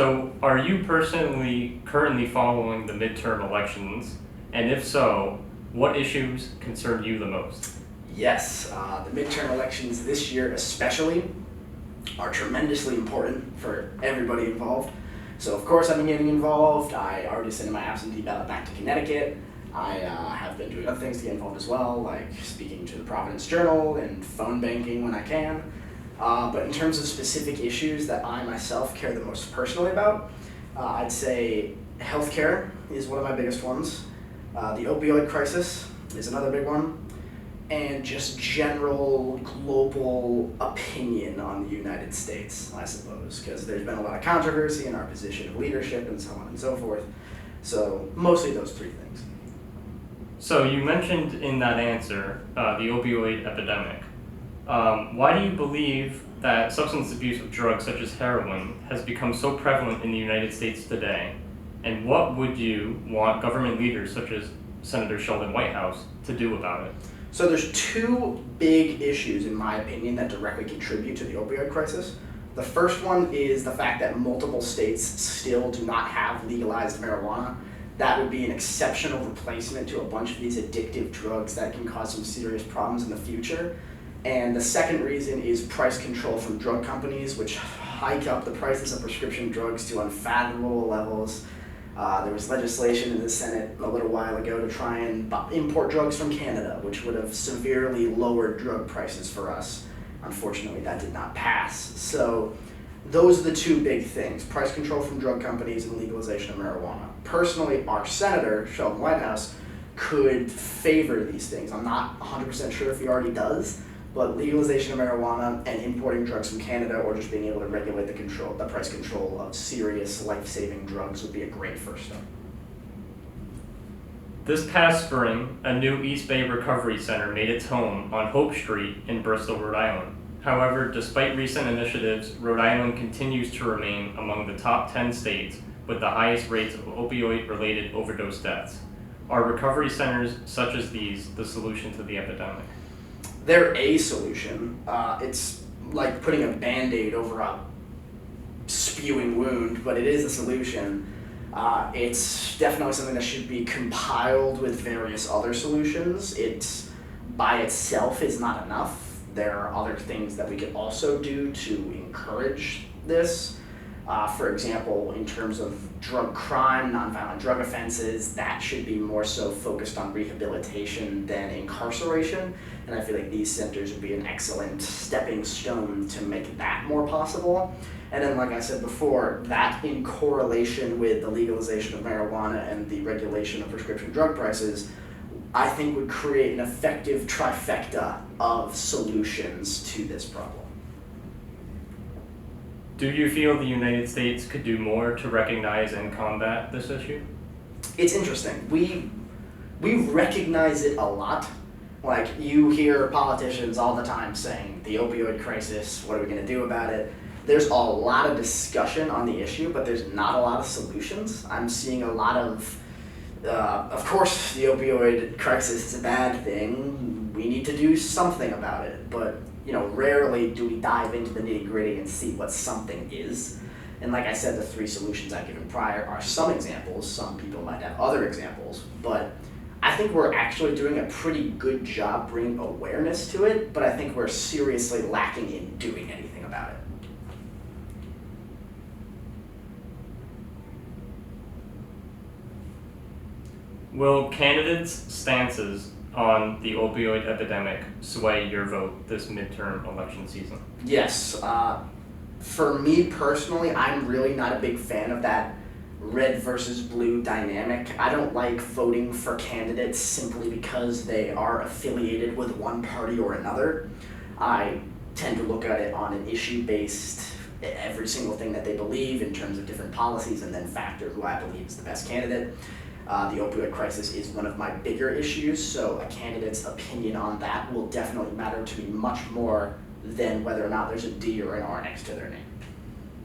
So, are you personally currently following the midterm elections? And if so, what issues concern you the most? Yes, the midterm elections this year especially are tremendously important for everybody involved. So of course I'm getting involved. I already sent in my absentee ballot back to Connecticut. I have been doing other things to get involved as well, like speaking to the Providence Journal and phone banking when I can. But in terms of specific issues that I myself care the most personally about, I'd say healthcare is one of my biggest ones. The opioid crisis is another big one. And just general global opinion on the United States, I suppose, because there's been a lot of controversy in our position of leadership and so on and so forth. So mostly those three things. So, you mentioned in that answer the opioid epidemic. Why do you believe that substance abuse of drugs such as heroin has become so prevalent in the United States today? And what would you want government leaders such as Senator Sheldon Whitehouse to do about it? So there's two big issues, in my opinion, that directly contribute to the opioid crisis. The first one is the fact that multiple states still do not have legalized marijuana. That would be an exceptional replacement to a bunch of these addictive drugs that can cause some serious problems in the future. And the second reason is price control from drug companies, which hike up the prices of prescription drugs to unfathomable levels. There was legislation in the Senate a little while ago to try and import drugs from Canada, which would have severely lowered drug prices for us. Unfortunately, that did not pass. So those are the two big things: price control from drug companies and legalization of marijuana. Personally, our Senator, Sheldon Whitehouse, could favor these things. I'm not 100% sure if he already does, but legalization of marijuana and importing drugs from Canada, or just being able to regulate the price control of serious life-saving drugs, would be a great first step. This past spring, a new East Bay Recovery Center made its home on Hope Street in Bristol, Rhode Island. However, despite recent initiatives, Rhode Island continues to remain among the top 10 states with the highest rates of opioid-related overdose deaths. Are recovery centers such as these the solution to the epidemic? They're a solution. It's like putting a Band-Aid over a spewing wound, but it is a solution. It's definitely something that should be compiled with various other solutions. It by itself is not enough. There are other things that we could also do to encourage this. For example, in terms of drug crime, nonviolent drug offenses, that should be more so focused on rehabilitation than incarceration. And I feel like these centers would be an excellent stepping stone to make that more possible. And then, like I said before, that in correlation with the legalization of marijuana and the regulation of prescription drug prices, I think would create an effective trifecta of solutions to this problem. Do you feel the United States could do more to recognize and combat this issue? It's interesting. We recognize it a lot. Like, you hear politicians all the time saying, the opioid crisis, what are we going to do about it? There's a lot of discussion on the issue, but there's not a lot of solutions. I'm seeing a lot of course, the opioid crisis is a bad thing. We need to do something about it, but rarely do we dive into the nitty-gritty and see what something is. And like I said, the three solutions I've given prior are some examples. Some people might have other examples, but I think we're actually doing a pretty good job bringing awareness to it, but I think we're seriously lacking in doing anything about it. Will candidates' stances on the opioid epidemic sway your vote this midterm election season? Yes. For me personally, I'm really not a big fan of that red versus blue dynamic. I don't like voting for candidates simply because they are affiliated with one party or another. I tend to look at it on an issue-based, every single thing that they believe in terms of different policies, and then factor who I believe is the best candidate. The opioid crisis is one of my bigger issues, so a candidate's opinion on that will definitely matter to me much more than whether or not there's a D or an R next to their name.